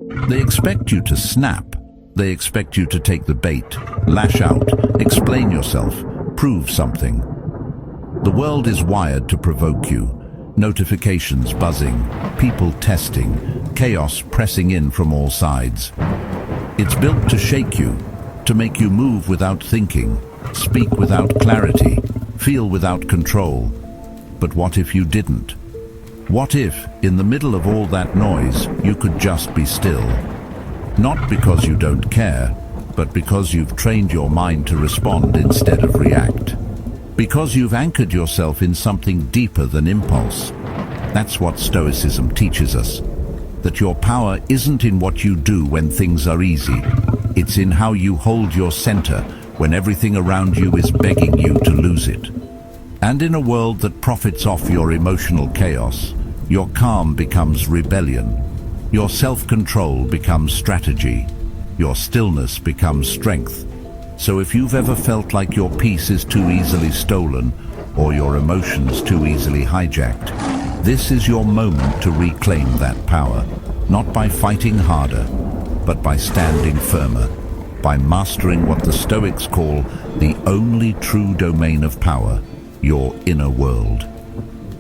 They expect you to snap. They expect you to take the bait, lash out, explain yourself, prove something. The world is wired to provoke you. Notifications buzzing, people testing, chaos pressing in from all sides. It's built to shake you, to make you move without thinking, speak without clarity, feel without control. But what if you didn't? What if, in the middle of all that noise, you could just be still? Not because you don't care, but because you've trained your mind to respond instead of react. Because you've anchored yourself in something deeper than impulse. That's what Stoicism teaches us. That your power isn't in what you do when things are easy. It's in how you hold your center when everything around you is begging you to lose it. And in a world that profits off your emotional chaos, your calm becomes rebellion. Your self-control becomes strategy. Your stillness becomes strength. So if you've ever felt like your peace is too easily stolen, or your emotions too easily hijacked, this is your moment to reclaim that power, not by fighting harder, but by standing firmer, by mastering what the Stoics call the only true domain of power, your inner world.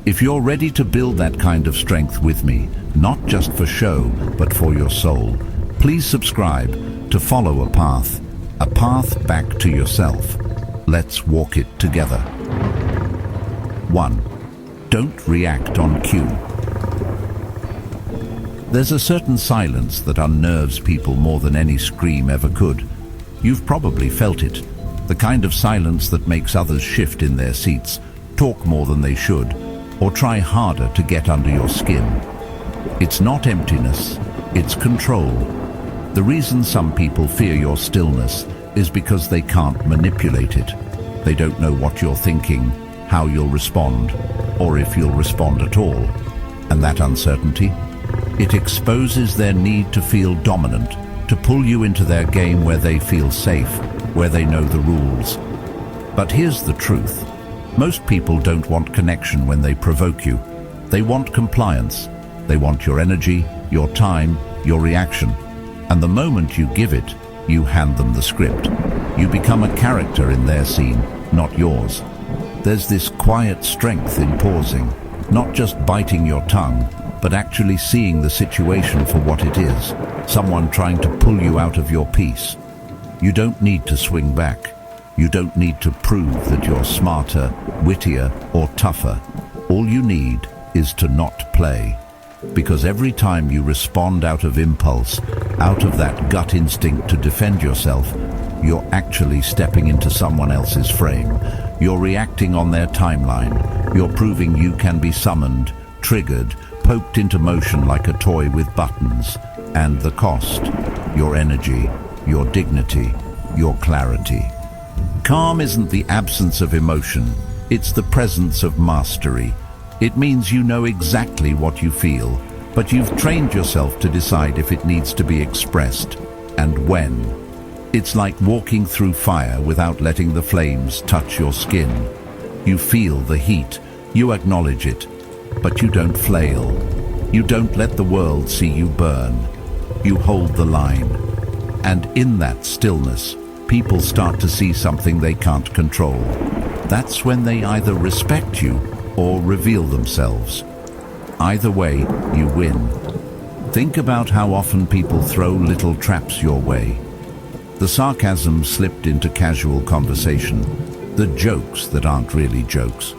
If you're ready to build that kind of strength with me, not just for show, but for your soul, please subscribe to follow a path back to yourself. Let's walk it together. 1. Don't react on cue. There's a certain silence that unnerves people more than any scream ever could. You've probably felt it. The kind of silence that makes others shift in their seats, talk more than they should, or try harder to get under your skin. It's not emptiness, it's control. The reason some people fear your stillness is because they can't manipulate it. They don't know what you're thinking, how you'll respond, or if you'll respond at all. And that uncertainty, it exposes their need to feel dominant, to pull you into their game where they feel safe, where they know the rules. But here's the truth. Most people don't want connection when they provoke you. They want compliance. They want your energy, your time, your reaction. And the moment you give it, you hand them the script. You become a character in their scene, not yours. There's this quiet strength in pausing, not just biting your tongue, but actually seeing the situation for what it is, someone trying to pull you out of your peace. You don't need to swing back. You don't need to prove that you're smarter, wittier, or tougher. All you need is to not play. Because every time you respond out of impulse, out of that gut instinct to defend yourself, you're actually stepping into someone else's frame. You're reacting on their timeline. You're proving you can be summoned, triggered, poked into motion like a toy with buttons. And the cost, your energy, your dignity, your clarity. Calm isn't the absence of emotion, it's the presence of mastery. It means you know exactly what you feel, but you've trained yourself to decide if it needs to be expressed, and when. It's like walking through fire without letting the flames touch your skin. You feel the heat, you acknowledge it, but you don't flail. You don't let the world see you burn. You hold the line. And in that stillness, people start to see something they can't control. That's when they either respect you or reveal themselves. Either way, you win. Think about how often people throw little traps your way. The sarcasm slipped into casual conversation, the jokes that aren't really jokes,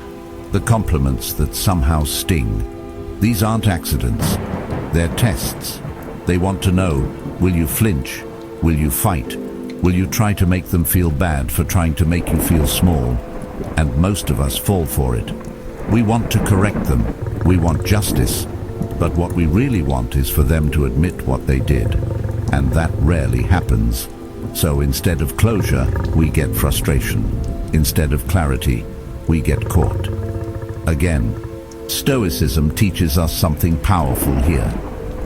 the compliments that somehow sting. These aren't accidents, they're tests. They want to know, will you flinch? Will you fight? Will you try to make them feel bad for trying to make you feel small? And most of us fall for it. We want to correct them. We want justice. But what we really want is for them to admit what they did. And that rarely happens. So instead of closure, we get frustration. Instead of clarity, we get caught. Again, Stoicism teaches us something powerful here.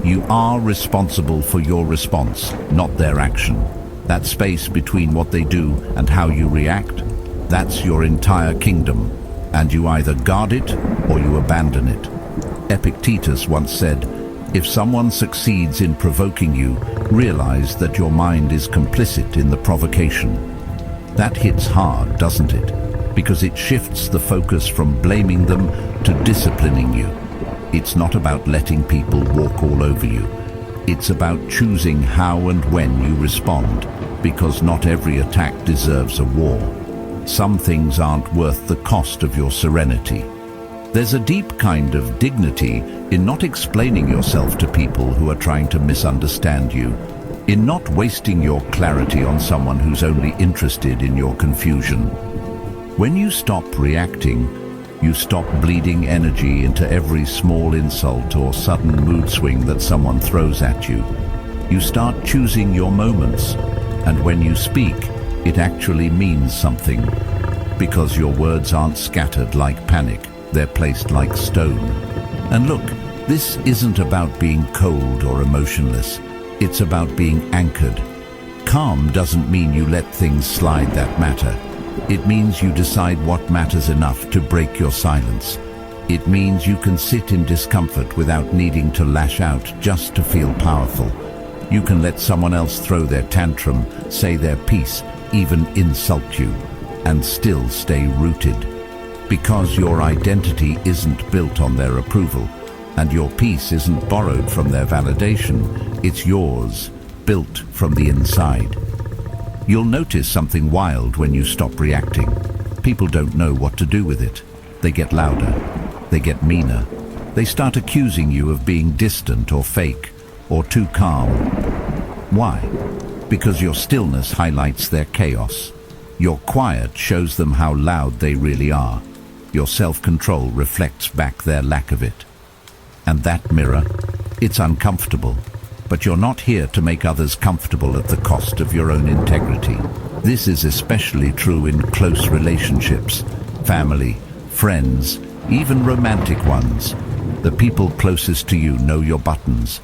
You are responsible for your response, not their action. That space between what they do and how you react, that's your entire kingdom. And you either guard it or you abandon it. Epictetus once said, If someone succeeds in provoking you, realize that your mind is complicit in the provocation. That hits hard, doesn't it? Because it shifts the focus from blaming them to disciplining you. It's not about letting people walk all over you. It's about choosing how and when you respond, because not every attack deserves a war. Some things aren't worth the cost of your serenity. There's a deep kind of dignity in not explaining yourself to people who are trying to misunderstand you, in not wasting your clarity on someone who's only interested in your confusion. When you stop reacting, you stop bleeding energy into every small insult or sudden mood swing that someone throws at you. You start choosing your moments, and when you speak, it actually means something, because your words aren't scattered like panic, they're placed like stone. And look, this isn't about being cold or emotionless, it's about being anchored. Calm doesn't mean you let things slide that matter. It means you decide what matters enough to break your silence. It means you can sit in discomfort without needing to lash out just to feel powerful. You can let someone else throw their tantrum, say their piece, even insult you, and still stay rooted. Because your identity isn't built on their approval, and your peace isn't borrowed from their validation, it's yours, built from the inside. You'll notice something wild when you stop reacting. People don't know what to do with it. They get louder. They get meaner. They start accusing you of being distant or fake, or too calm. Why? Because your stillness highlights their chaos. Your quiet shows them how loud they really are. Your self-control reflects back their lack of it. And that mirror, it's uncomfortable. But you're not here to make others comfortable at the cost of your own integrity. This is especially true in close relationships, family, friends, even romantic ones. The people closest to you know your buttons.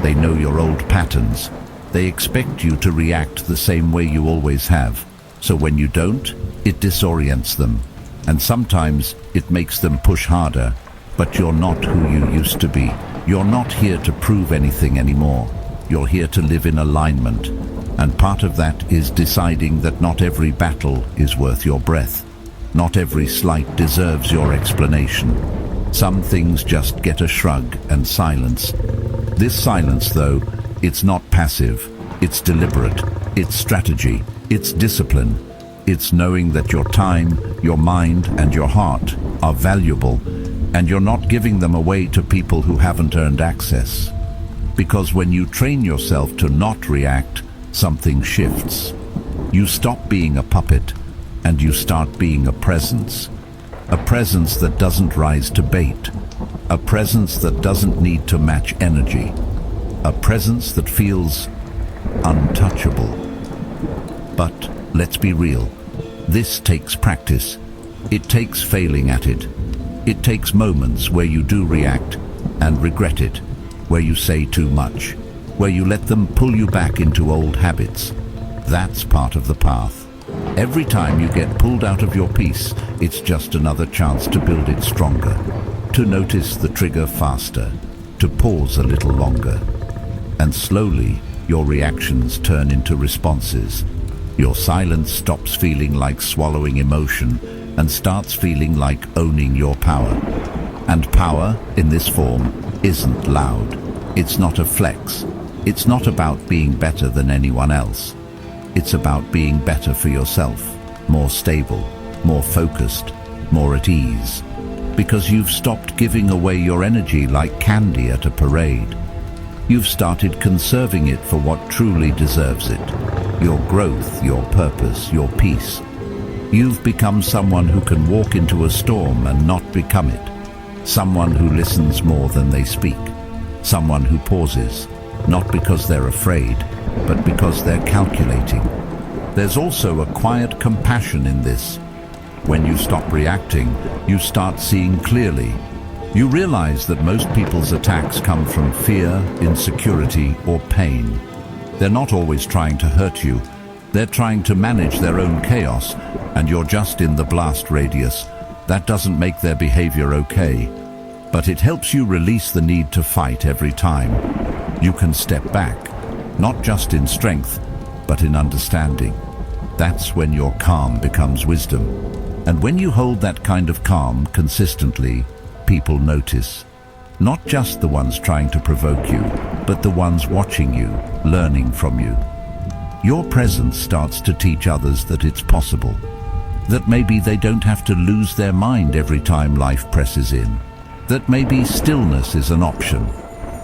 They know your old patterns. They expect you to react the same way you always have. So when you don't, it disorients them. And sometimes it makes them push harder. But you're not who you used to be. You're not here to prove anything anymore. You're here to live in alignment. And part of that is deciding that not every battle is worth your breath. Not every slight deserves your explanation. Some things just get a shrug and silence. This silence, though, it's not passive. It's deliberate. It's strategy. It's discipline. It's knowing that your time, your mind, and your heart are valuable, and you're not giving them away to people who haven't earned access. Because when you train yourself to not react, something shifts. You stop being a puppet, and you start being a presence. A presence that doesn't rise to bait. A presence that doesn't need to match energy. A presence that feels untouchable. But let's be real. This takes practice. It takes failing at it. It takes moments where you do react and regret it, where you say too much, where you let them pull you back into old habits. That's part of the path. Every time you get pulled out of your peace, it's just another chance to build it stronger, to notice the trigger faster, to pause a little longer. And slowly, your reactions turn into responses. Your silence stops feeling like swallowing emotion and starts feeling like owning your power. And power, in this form, isn't loud. It's not a flex. It's not about being better than anyone else. It's about being better for yourself, more stable, more focused, more at ease. Because you've stopped giving away your energy like candy at a parade. You've started conserving it for what truly deserves it. Your growth, your purpose, your peace. You've become someone who can walk into a storm and not become it. Someone who listens more than they speak. Someone who pauses, not because they're afraid, but because they're calculating. There's also a quiet compassion in this. When you stop reacting, you start seeing clearly. You realize that most people's attacks come from fear, insecurity, or pain. They're not always trying to hurt you. They're trying to manage their own chaos, and you're just in the blast radius. That doesn't make their behavior okay. but it helps you release the need to fight every time. You can step back, not just in strength, but in understanding. That's when your calm becomes wisdom. And when you hold that kind of calm consistently, people notice. Not just the ones trying to provoke you, but the ones watching you, learning from you. Your presence starts to teach others that it's possible, that maybe they don't have to lose their mind every time life presses in, that maybe stillness is an option.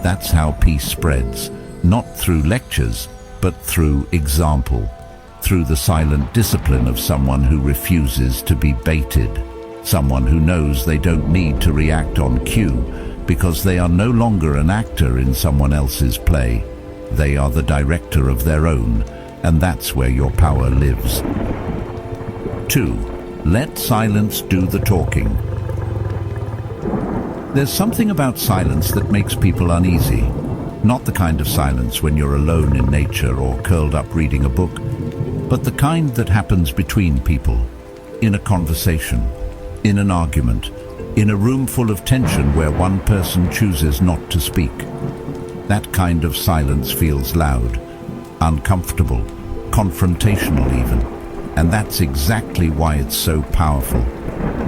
That's how peace spreads, not through lectures, but through example, through the silent discipline of someone who refuses to be baited, someone who knows they don't need to react on cue because they are no longer an actor in someone else's play. They are the director of their own, and that's where your power lives. 2. Let silence do the talking. There's something about silence that makes people uneasy. Not the kind of silence when you're alone in nature or curled up reading a book, but the kind that happens between people, in a conversation, in an argument, in a room full of tension where one person chooses not to speak. That kind of silence feels loud, uncomfortable, confrontational even, and that's exactly why it's so powerful.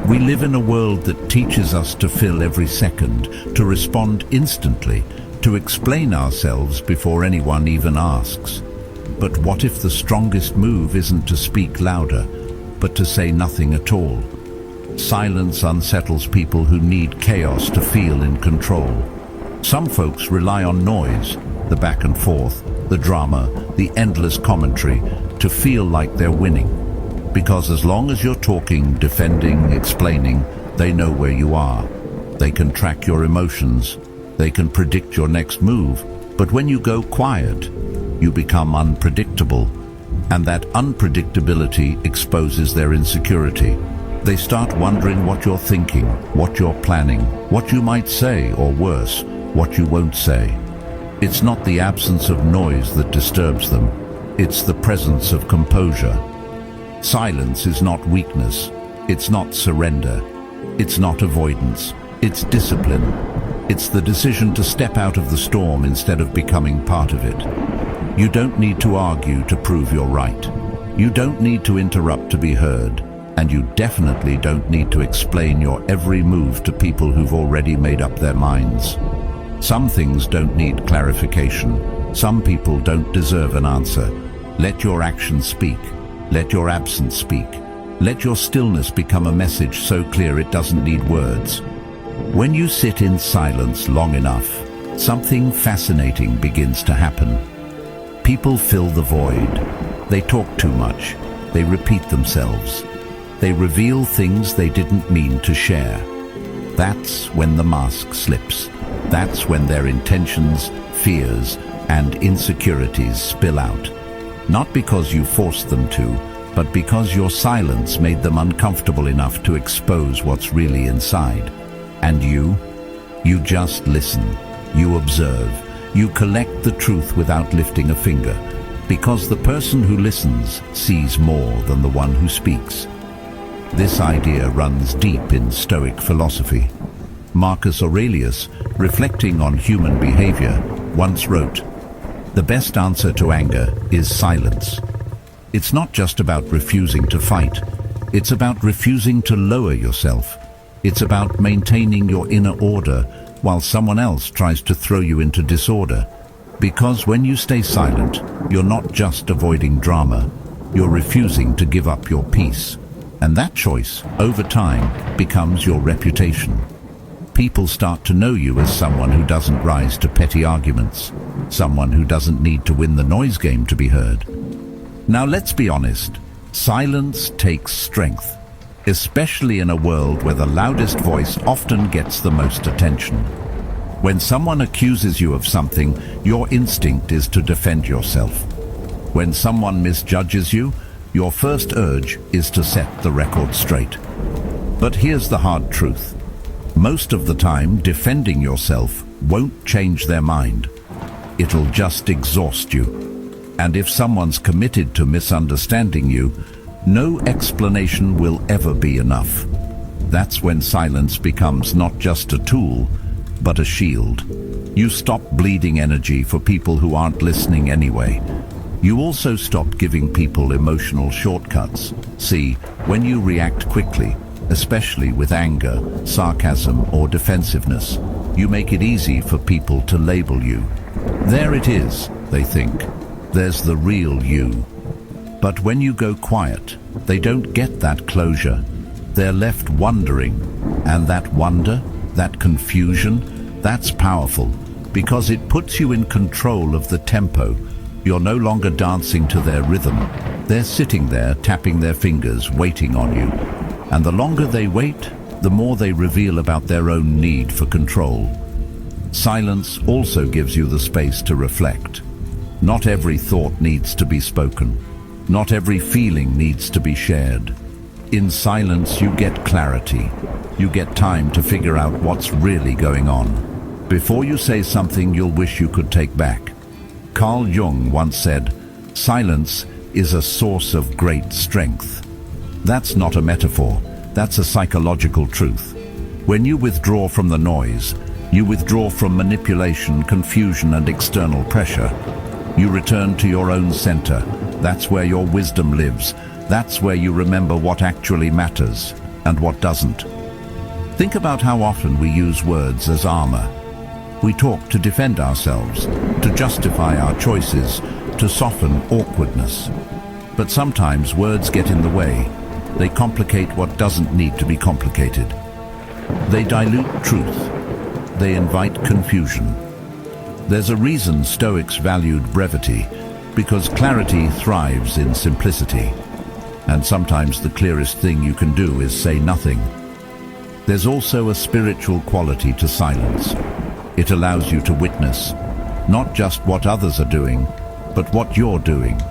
We live in a world that teaches us to fill every second, to respond instantly, to explain ourselves before anyone even asks. But what if the strongest move isn't to speak louder, but to say nothing at all? Silence unsettles people who need chaos to feel in control. Some folks rely on noise, the back and forth, the drama, the endless commentary, to feel like they're winning. Because as long as you're talking, defending, explaining, they know where you are. They can track your emotions. They can predict your next move. But when you go quiet, you become unpredictable. And that unpredictability exposes their insecurity. They start wondering what you're thinking, what you're planning, what you might say, or worse, what you won't say. It's not the absence of noise that disturbs them. It's the presence of composure. Silence is not weakness. It's not surrender. It's not avoidance. It's discipline. It's the decision to step out of the storm instead of becoming part of it. You don't need to argue to prove you're right. You don't need to interrupt to be heard. And you definitely don't need to explain your every move to people who've already made up their minds. Some things don't need clarification. Some people don't deserve an answer. Let your actions speak. Let your absence speak. Let your stillness become a message so clear it doesn't need words. When you sit in silence long enough, something fascinating begins to happen. People fill the void. They talk too much. They repeat themselves. They reveal things they didn't mean to share. That's when the mask slips. That's when their intentions, fears, and insecurities spill out. Not because you forced them to, but because your silence made them uncomfortable enough to expose what's really inside. And you just listen. You observe. You collect the truth without lifting a finger. Because the person who listens sees more than the one who speaks. This idea runs deep in Stoic philosophy. Marcus Aurelius, reflecting on human behavior, once wrote, "The best answer to anger is silence." It's not just about refusing to fight. It's about refusing to lower yourself. It's about maintaining your inner order while someone else tries to throw you into disorder. Because when you stay silent, you're not just avoiding drama. You're refusing to give up your peace. And that choice, over time, becomes your reputation. People start to know you as someone who doesn't rise to petty arguments, someone who doesn't need to win the noise game to be heard. Now let's be honest, silence takes strength, especially in a world where the loudest voice often gets the most attention. When someone accuses you of something, your instinct is to defend yourself. When someone misjudges you, your first urge is to set the record straight. But here's the hard truth. Most of the time, defending yourself won't change their mind. It'll just exhaust you. And if someone's committed to misunderstanding you, no explanation will ever be enough. That's when silence becomes not just a tool, but a shield. You stop bleeding energy for people who aren't listening anyway. You also stop giving people emotional shortcuts. See, when you react quickly, especially with anger, sarcasm, or defensiveness, you make it easy for people to label you. There it is, they think. There's the real you. But when you go quiet, they don't get that closure. They're left wondering. And that wonder, that confusion, that's powerful because it puts you in control of the tempo. You're no longer dancing to their rhythm. They're sitting there, tapping their fingers, waiting on you. And the longer they wait, the more they reveal about their own need for control. Silence also gives you the space to reflect. Not every thought needs to be spoken. Not every feeling needs to be shared. In silence, you get clarity. You get time to figure out what's really going on. Before you say something you'll wish you could take back. Carl Jung once said, "Silence is a source of great strength." That's not a metaphor. That's a psychological truth. When you withdraw from the noise, you withdraw from manipulation, confusion, and external pressure. You return to your own center. That's where your wisdom lives. That's where you remember what actually matters and what doesn't. Think about how often we use words as armor. We talk to defend ourselves, to justify our choices, to soften awkwardness. But sometimes words get in the way. They complicate what doesn't need to be complicated. They dilute truth. They invite confusion. There's a reason Stoics valued brevity, because clarity thrives in simplicity. And sometimes the clearest thing you can do is say nothing. There's also a spiritual quality to silence. It allows you to witness, not just what others are doing, but what you're doing,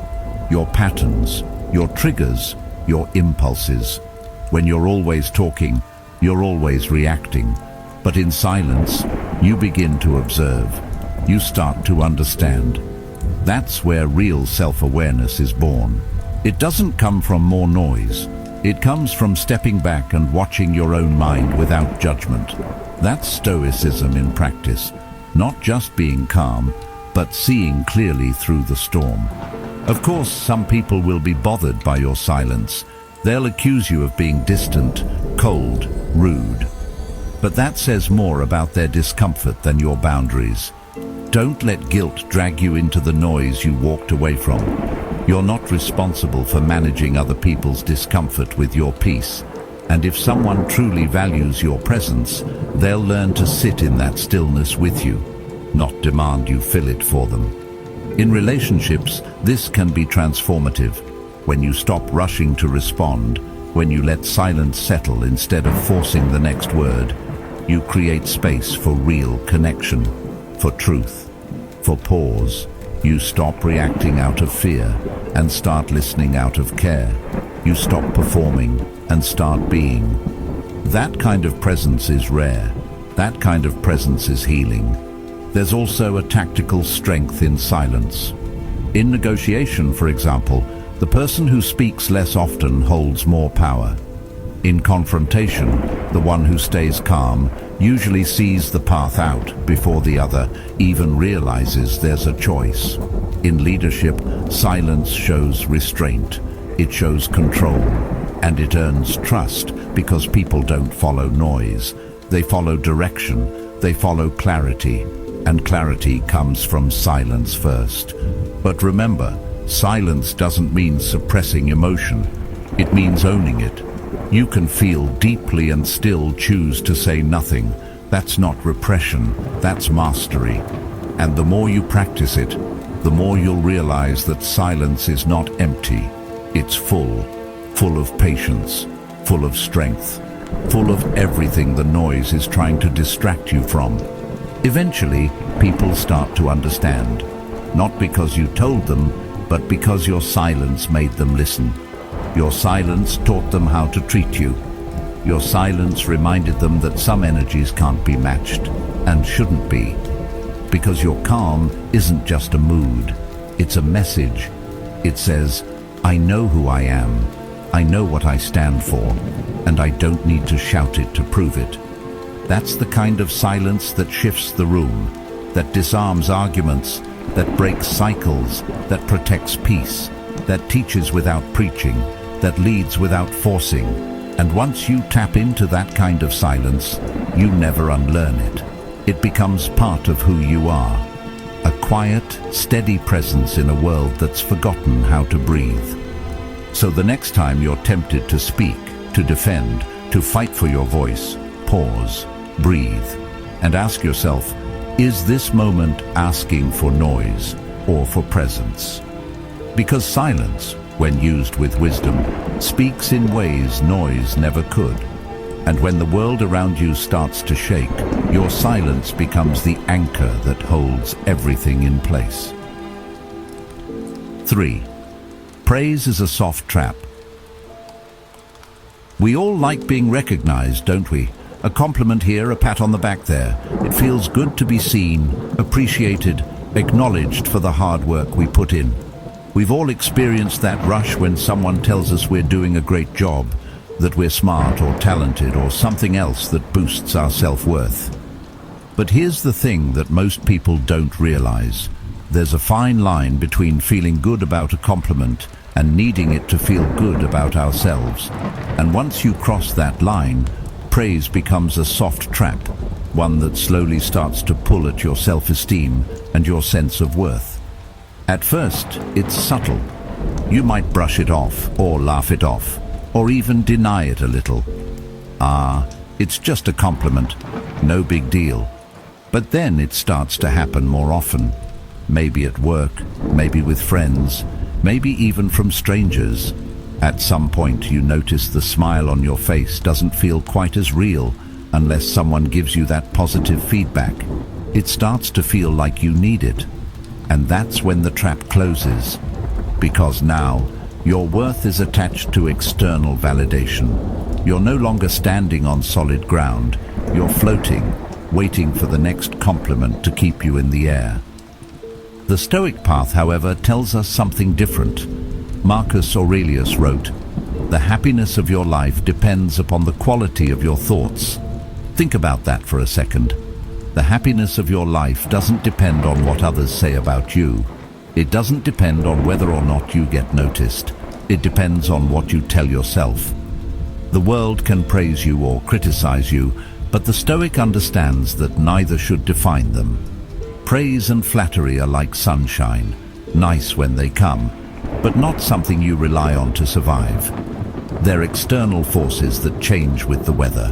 your patterns, your triggers, your impulses. When you're always talking, you're always reacting. But in silence, you begin to observe. You start to understand. That's where real self-awareness is born. It doesn't come from more noise. It comes from stepping back and watching your own mind without judgment. That's Stoicism in practice. Not just being calm, but seeing clearly through the storm. Of course, some people will be bothered by your silence. They'll accuse you of being distant, cold, rude. But that says more about their discomfort than your boundaries. Don't let guilt drag you into the noise you walked away from. You're not responsible for managing other people's discomfort with your peace. And if someone truly values your presence, they'll learn to sit in that stillness with you, not demand you fill it for them. In relationships, this can be transformative. When you stop rushing to respond, when you let silence settle instead of forcing the next word, you create space for real connection, for truth, for pause. You stop reacting out of fear and start listening out of care. You stop performing and start being. That kind of presence is rare. That kind of presence is healing. There's also a tactical strength in silence. In negotiation, for example, the person who speaks less often holds more power. In confrontation, the one who stays calm usually sees the path out before the other even realizes there's a choice. In leadership, silence shows restraint. It shows control. And it earns trust because people don't follow noise. They follow direction. They follow clarity. And clarity comes from silence first. But remember, silence doesn't mean suppressing emotion. It means owning it. You can feel deeply and still choose to say nothing. That's not repression, that's mastery. And the more you practice it, the more you'll realize that silence is not empty. It's full of patience, full of strength, full of everything the noise is trying to distract you from. Eventually, people start to understand, not because you told them, but because your silence made them listen. Your silence taught them how to treat you. Your silence reminded them that some energies can't be matched and shouldn't be. Because your calm isn't just a mood, it's a message. It says, I know who I am. I know what I stand for, and I don't need to shout it to prove it. That's the kind of silence that shifts the room, that disarms arguments, that breaks cycles, that protects peace, that teaches without preaching, that leads without forcing. And once you tap into that kind of silence, you never unlearn it. It becomes part of who you are. A quiet, steady presence in a world that's forgotten how to breathe. So the next time you're tempted to speak, to defend, to fight for your voice, pause, breathe, and ask yourself, is this moment asking for noise or for presence? Because silence, when used with wisdom, speaks in ways noise never could. And when the world around you starts to shake, your silence becomes the anchor that holds everything in place. 3. Praise is a soft trap. We all like being recognized, don't we? A compliment here, a pat on the back there. It feels good to be seen, appreciated, acknowledged for the hard work we put in. We've all experienced that rush when someone tells us we're doing a great job, that we're smart or talented or something else that boosts our self-worth. But here's the thing that most people don't realize. There's a fine line between feeling good about a compliment and needing it to feel good about ourselves. And once you cross that line, praise becomes a soft trap, one that slowly starts to pull at your self-esteem and your sense of worth. At first, it's subtle. You might brush it off, or laugh it off, or even deny it a little. It's just a compliment, no big deal. But then it starts to happen more often. Maybe at work, maybe with friends, maybe even from strangers. At some point you notice the smile on your face doesn't feel quite as real unless someone gives you that positive feedback. It starts to feel like you need it. And that's when the trap closes. Because now, your worth is attached to external validation. You're no longer standing on solid ground. You're floating, waiting for the next compliment to keep you in the air. The Stoic path, however, tells us something different. Marcus Aurelius wrote, "The happiness of your life depends upon the quality of your thoughts." Think about that for a second. The happiness of your life doesn't depend on what others say about you. It doesn't depend on whether or not you get noticed. It depends on what you tell yourself. The world can praise you or criticize you, but the Stoic understands that neither should define them. Praise and flattery are like sunshine, nice when they come, but not something you rely on to survive. They're external forces that change with the weather.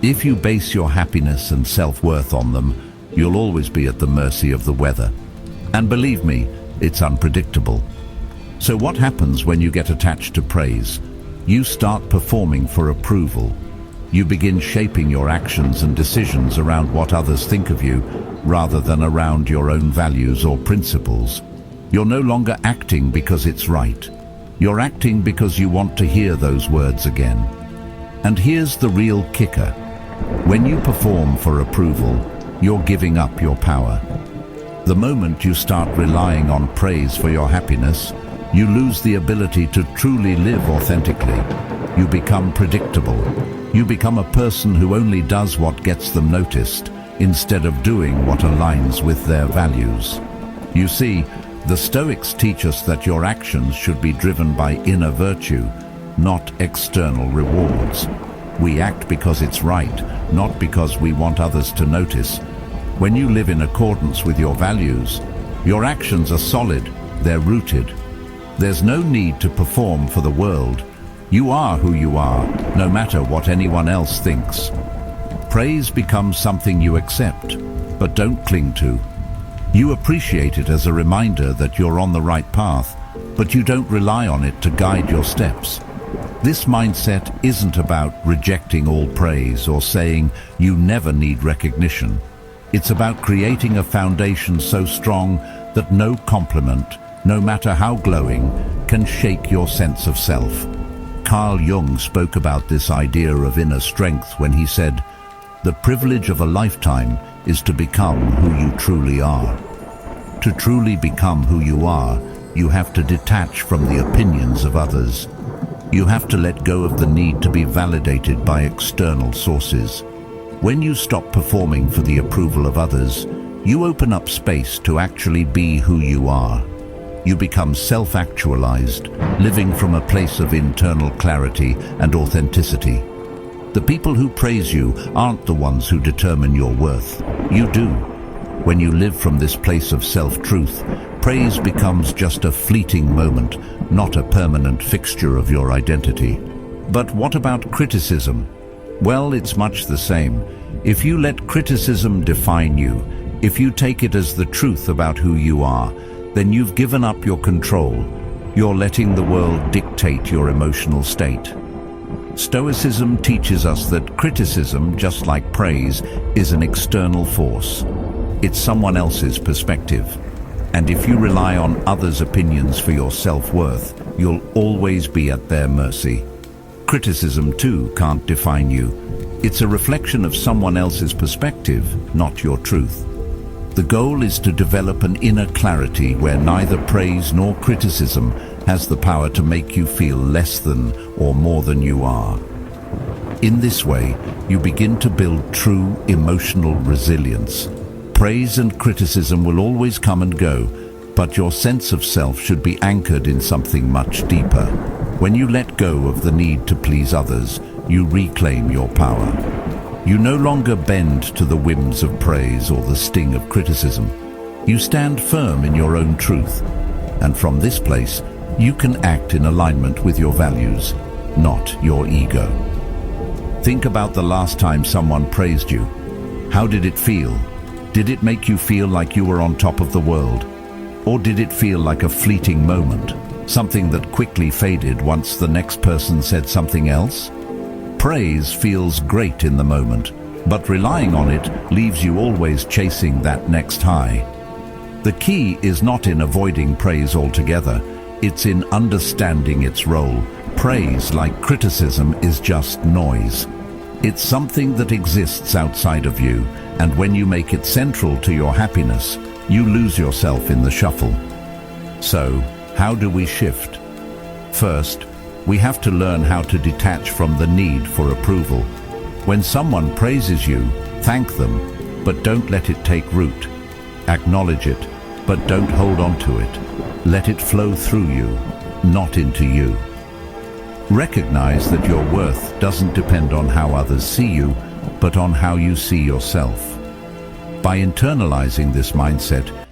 If you base your happiness and self-worth on them, you'll always be at the mercy of the weather. And believe me, it's unpredictable. So what happens when you get attached to praise? You start performing for approval. You begin shaping your actions and decisions around what others think of you, rather than around your own values or principles. You're no longer acting because it's right. You're acting because you want to hear those words again. And here's the real kicker. When you perform for approval, you're giving up your power. The moment you start relying on praise for your happiness, you lose the ability to truly live authentically. You become predictable. You become a person who only does what gets them noticed, instead of doing what aligns with their values. You see, the Stoics teach us that your actions should be driven by inner virtue, not external rewards. We act because it's right, not because we want others to notice. When you live in accordance with your values, your actions are solid, they're rooted. There's no need to perform for the world. You are who you are, no matter what anyone else thinks. Praise becomes something you accept, but don't cling to. You appreciate it as a reminder that you're on the right path, but you don't rely on it to guide your steps. This mindset isn't about rejecting all praise or saying you never need recognition. It's about creating a foundation so strong that no compliment, no matter how glowing, can shake your sense of self. Carl Jung spoke about this idea of inner strength when he said, "The privilege of a lifetime is to become who you truly are." To truly become who you are, you have to detach from the opinions of others. You have to let go of the need to be validated by external sources. When you stop performing for the approval of others, you open up space to actually be who you are. You become self-actualized, living from a place of internal clarity and authenticity. The people who praise you aren't the ones who determine your worth. You do. When you live from this place of self-truth, praise becomes just a fleeting moment, not a permanent fixture of your identity. But what about criticism? Well, it's much the same. If you let criticism define you, if you take it as the truth about who you are, then you've given up your control. You're letting the world dictate your emotional state. Stoicism teaches us that criticism, just like praise, is an external force. It's someone else's perspective. And if you rely on others' opinions for your self-worth, you'll always be at their mercy. Criticism, too, can't define you. It's a reflection of someone else's perspective, not your truth. The goal is to develop an inner clarity where neither praise nor criticism has the power to make you feel less than or more than you are. In this way, you begin to build true emotional resilience. Praise and criticism will always come and go, but your sense of self should be anchored in something much deeper. When you let go of the need to please others, you reclaim your power. You no longer bend to the whims of praise or the sting of criticism. You stand firm in your own truth, and from this place, you can act in alignment with your values, not your ego. Think about the last time someone praised you. How did it feel? Did it make you feel like you were on top of the world? Or did it feel like a fleeting moment, something that quickly faded once the next person said something else? Praise feels great in the moment, but relying on it leaves you always chasing that next high. The key is not in avoiding praise altogether, it's in understanding its role. Praise, like criticism, is just noise. It's something that exists outside of you, and when you make it central to your happiness, you lose yourself in the shuffle. So, how do we shift? First, we have to learn how to detach from the need for approval. When someone praises you, thank them, but don't let it take root. Acknowledge it, but don't hold on to it. Let it flow through you, not into you. Recognize that your worth doesn't depend on how others see you, but on how you see yourself. By internalizing this mindset,